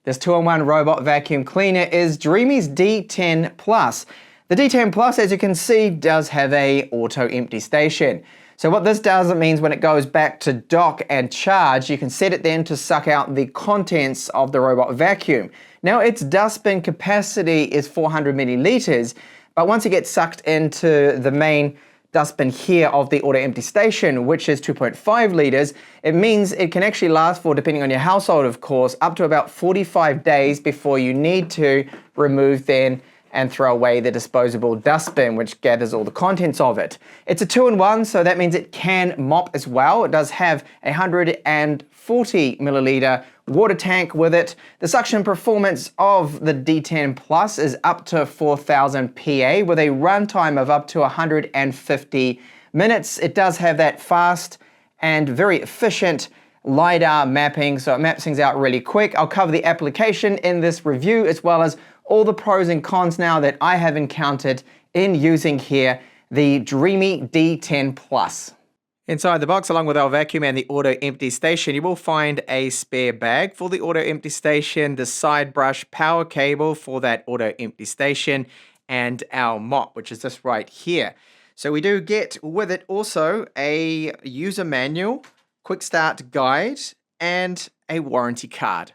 This 2-in-1 robot vacuum cleaner is Dreamy's D10 Plus. The D10 Plus, as you can see, does have a auto empty station. So what this does, it means when it goes back to dock and charge, you can set it then to suck out the contents of the robot vacuum. Now its dustbin capacity is 400 milliliters, but once it gets sucked into the main dustbin here of the auto empty station, which is 2.5 liters, it means it can actually last for, depending on your household of course, up to about 45 days before you need to remove then and throw away the disposable dustbin, which gathers all the contents of it. It's a 2-in-1, so that means it can mop as well. It does have a 140 milliliter water tank with it. The suction performance of the D10 Plus is up to 4000 PA with a runtime of up to 150 minutes. It does have that fast and very efficient LiDAR mapping, so it maps things out really quick. I'll cover the application in this review as well as all the pros and cons now that I have encountered in using here the Dreamy D10 Plus. Inside the box, along with our vacuum and the auto empty station, you will find a spare bag for the auto empty station, the side brush power cable for that auto empty station, and our mop, which is this right here. So we do get with it also a user manual, quick start guide, and a warranty card.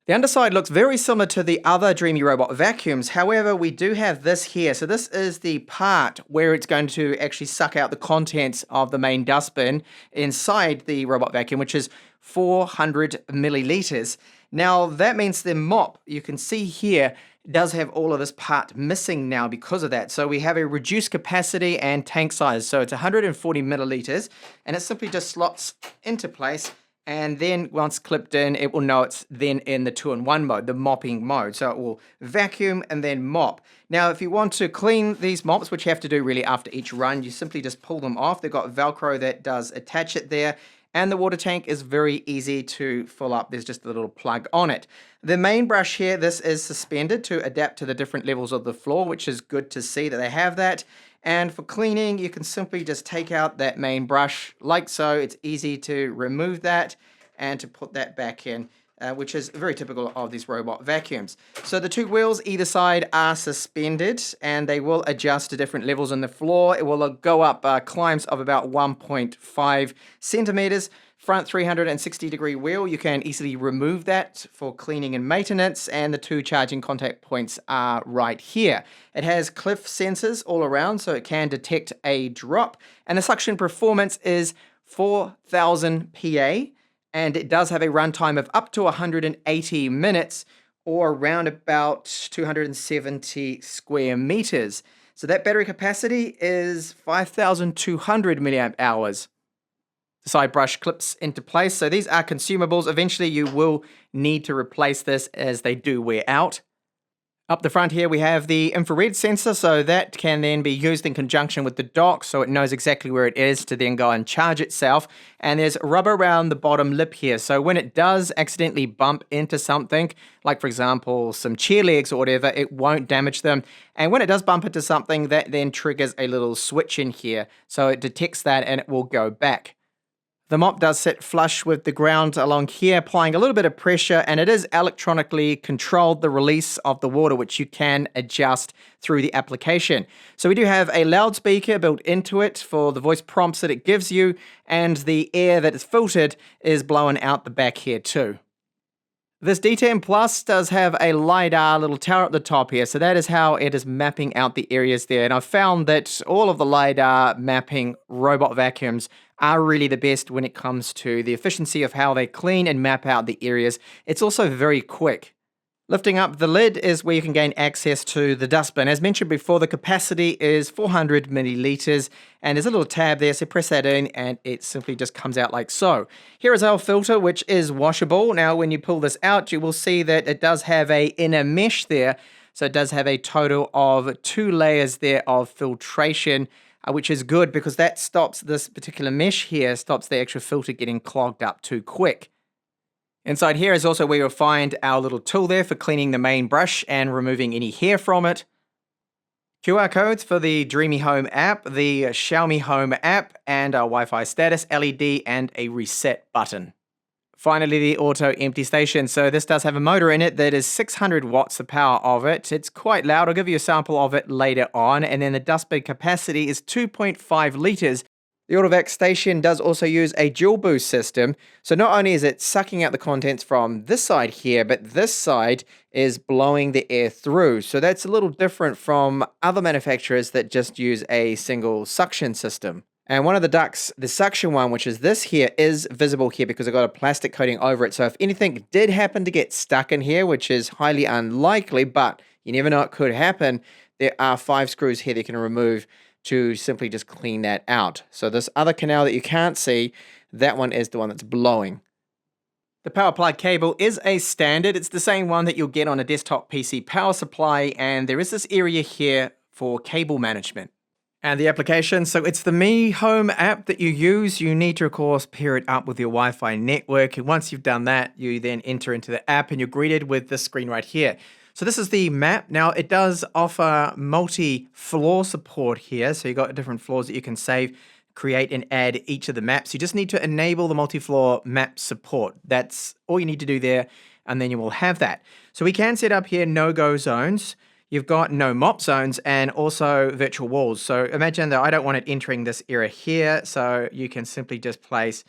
The underside looks very similar to the other Dreamy robot vacuums. However, we do have this here. So this is the part where it's going to actually suck out the contents of the main dustbin inside the robot vacuum, which is 400 milliliters. Now that means the mop, you can see here, does have all of this part missing now because of that. So we have a reduced capacity and tank size. So it's 140 milliliters and it simply just slots into place. And then once clipped in, it will know it's then in the 2-in-1 mode, the mopping mode. So it will vacuum and then mop. Now, if you want to clean these mops, which you have to do really after each run, you simply just pull them off. They've got Velcro that does attach it there. And the water tank is very easy to fill up. There's just a little plug on it. The main brush here, this is suspended to adapt to the different levels of the floor, which is good to see that they have that. And for cleaning, you can simply just take out that main brush like so. It's easy to remove that and to put that back in, which is very typical of these robot vacuums. So the two wheels either side are suspended and they will adjust to different levels on the floor. It will go up climbs of about 1.5 centimeters. Front 360-degree wheel, you can easily remove that for cleaning and maintenance, and the two charging contact points are right here. It has cliff sensors all around, so it can detect a drop, and the suction performance is 4000 PA, and it does have a runtime of up to 180 minutes, or around about 270 square meters. So that battery capacity is 5200 milliamp hours. The side brush clips into place. So these are consumables. Eventually you will need to replace this as they do wear out. Up the front here we have the infrared sensor, so that can then be used in conjunction with the dock so it knows exactly where it is to then go and charge itself. And there's rubber around the bottom lip here, so when it does accidentally bump into something, like for example some chair legs or whatever, it won't damage them. And when it does bump into something, that then triggers a little switch in here, so it detects that and it will go back. The mop does sit flush with the ground along here, applying a little bit of pressure, and it is electronically controlled, the release of the water, which you can adjust through the application. So we do have a loudspeaker built into it for the voice prompts that it gives you, and the air that is filtered is blowing out the back here too. This D10 Plus does have a LiDAR little tower at the top here, so that is how it is mapping out the areas there. And I've found that all of the LiDAR mapping robot vacuums are really the best when it comes to the efficiency of how they clean and map out the areas. It's also very quick. Lifting up the lid is where you can gain access to the dustbin. As mentioned before, the capacity is 400 milliliters, and there's a little tab there, so press that in and it simply just comes out like so. Here is our filter, which is washable. Now when you pull this out, you will see that it does have a inner mesh there, so it does have a total of 2 layers there of filtration, which is good because that stops this particular mesh here, stops the actual filter getting clogged up too quick. Inside here is also where you'll find our little tool there for cleaning the main brush and removing any hair from it. QR codes for the Dreamy Home app, the Xiaomi Home app, and our Wi-Fi status LED and a reset button. Finally, the auto empty station. So this does have a motor in it that is 600 watts the power of it. It's quite loud. I'll give you a sample of it later on. And then the dustbin capacity is 2.5 litres. The AutoVac station does also use a dual boost system. So not only is it sucking out the contents from this side here, but this side is blowing the air through. So that's a little different from other manufacturers that just use a single suction system. And one of the ducts, the suction one, which is this here, is visible here because I've got a plastic coating over it. So if anything did happen to get stuck in here, which is highly unlikely, but you never know, it could happen, there are 5 screws here that you can remove to simply just clean that out. So this other canal that you can't see, that one is the one that's blowing. The power plug cable is a standard. It's the same one that you'll get on a desktop PC power supply, and there is this area here for cable management. And the application, so it's the Mi Home app that you use. You need to, of course, pair it up with your Wi-Fi network. And once you've done that, you then enter into the app and you're greeted with this screen right here. So this is the map. Now, it does offer multi-floor support here. So you've got different floors that you can save, create, and add each of the maps. You just need to enable the multi-floor map support. That's all you need to do there, and then you will have that. So we can set up here no-go zones. You've got no mop zones and also virtual walls. So imagine that I don't want it entering this area here. So you can simply just place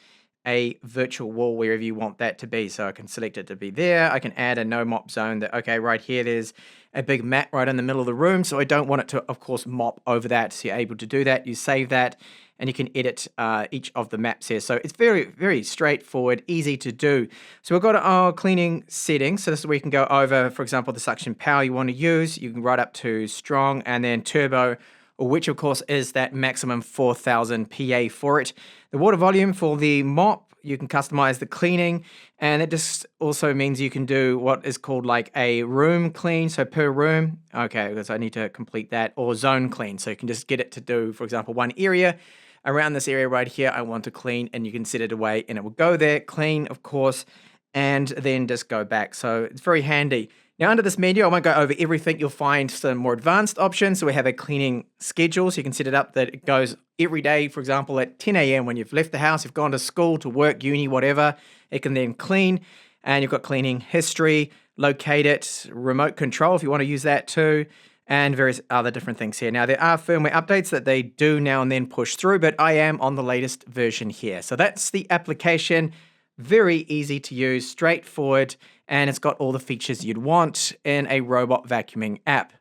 a virtual wall wherever you want that to be. So I can select it to be there. I can add a no mop zone that, okay, right here, there's a big mat right in the middle of the room. So I don't want it to, of course, mop over that. So you're able to do that. You save that and you can edit each of the maps here. So it's very, very straightforward, easy to do. So we've got our cleaning settings. So this is where you can go over, for example, the suction power you want to use. You can right up to strong and then turbo, which of course is that maximum 4000 PA for it. The water volume for the mop, you can customize the cleaning, and it just also means you can do what is called like a room clean, so per room. Okay, because I need to complete that, or zone clean. So you can just get it to do, for example, one area. Around this area right here, I want to clean, and you can set it away and it will go there, clean, of course, and then just go back. So it's very handy. Now, under this menu, I won't go over everything. You'll find some more advanced options. So we have a cleaning schedule. So you can set it up that it goes every day, for example, at 10 a.m. when you've left the house, you've gone to school, to work, uni, whatever. It can then clean, and you've got cleaning history, locate it, remote control if you want to use that too, and various other different things here. Now, there are firmware updates that they do now and then push through, but I am on the latest version here. So that's the application. Very easy to use, straightforward, and it's got all the features you'd want in a robot vacuuming app.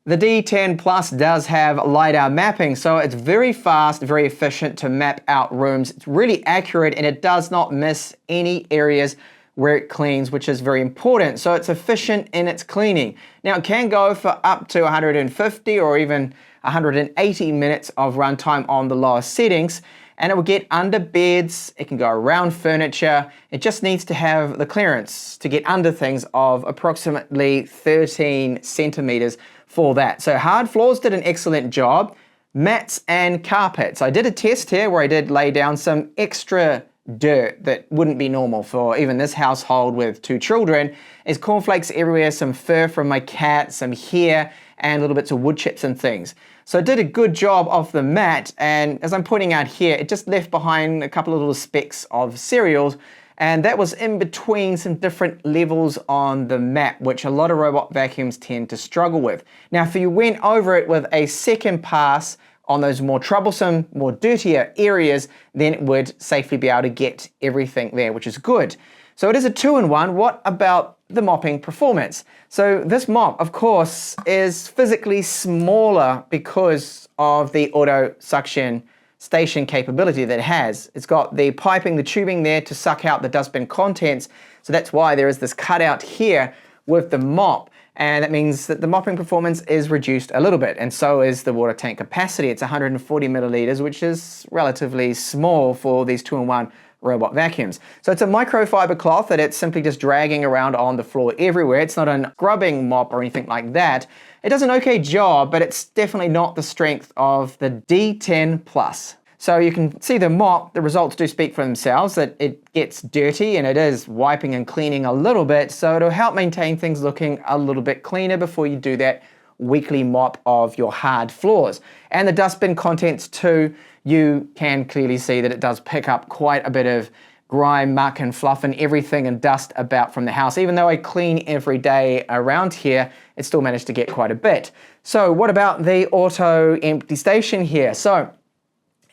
The D10 Plus does have LiDAR mapping, so it's very fast, very efficient to map out rooms. It's really accurate, and it does not miss any areas where it cleans, which is very important. So it's efficient in its cleaning. Now, it can go for up to 150 or even 180 minutes of runtime on the lower settings, and it will get under beds, it can go around furniture. It just needs to have the clearance to get under things of approximately 13 centimeters for that. So hard floors did an excellent job. Mats and carpets. I did a test here where I did lay down some extra dirt that wouldn't be normal for even this household with 2 children. There's cornflakes everywhere, some fur from my cat, some hair, and little bits of wood chips and things. So I did a good job of the mat, and as I'm pointing out here, it just left behind a couple of little specks of cereals, and that was in between some different levels on the mat, which a lot of robot vacuums tend to struggle with. Now, if you went over it with a second pass on those more troublesome, more dirtier areas, then it would safely be able to get everything there, which is good. So it is a 2-in-1. What about the mopping performance? So this mop, of course, is physically smaller because of the auto suction station capability that it has. It's got the piping, the tubing there to suck out the dustbin contents. So that's why there is this cutout here with the mop. And that means that the mopping performance is reduced a little bit, and so is the water tank capacity. It's 140 milliliters, which is relatively small for these 2-in-1 robot vacuums. So it's a microfiber cloth that it's simply just dragging around on the floor everywhere. It's not a scrubbing mop or anything like that. It does an okay job, but it's definitely not the strength of the D10 Plus. So you can see the mop, the results do speak for themselves, that it gets dirty and it is wiping and cleaning a little bit, so it'll help maintain things looking a little bit cleaner before you do that weekly mop of your hard floors. And the dustbin contents too, you can clearly see that it does pick up quite a bit of grime, muck and fluff and everything and dust about from the house. Even though I clean every day around here, it still managed to get quite a bit. So what about the auto empty station here? So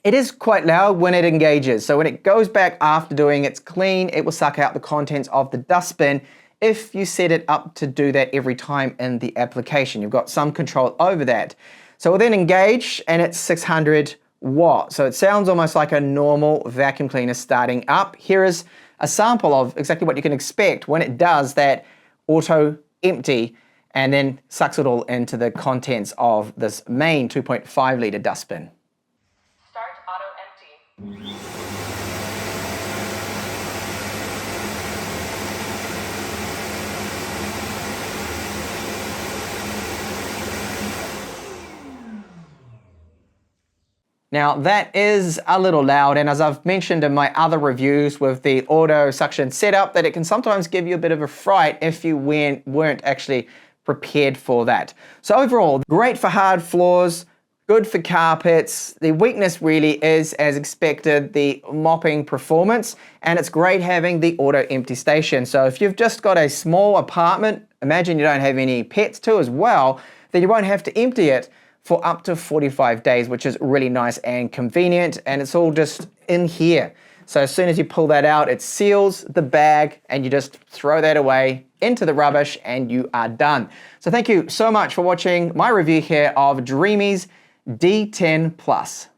it is quite loud when it engages. So when it goes back after doing its clean, it will suck out the contents of the dustbin if you set it up to do that every time in the application. You've got some control over that. So we'll then engage and it's 600 watts. So it sounds almost like a normal vacuum cleaner starting up. Here is a sample of exactly what you can expect when it does that auto empty and then sucks it all into the contents of this main 2.5 litre dustbin. Start auto empty. Now that is a little loud, and as I've mentioned in my other reviews with the auto suction setup, that it can sometimes give you a bit of a fright if you weren't actually prepared for that. So overall, great for hard floors, good for carpets. The weakness really is, as expected, the mopping performance, and it's great having the auto empty station. So if you've just got a small apartment, imagine you don't have any pets too as well, then you won't have to empty it for up to 45 days, which is really nice and convenient, and it's all just in here. So as soon as you pull that out, it seals the bag and you just throw that away into the rubbish and you are done. So thank you so much for watching my review here of Dreamy's D10 Plus.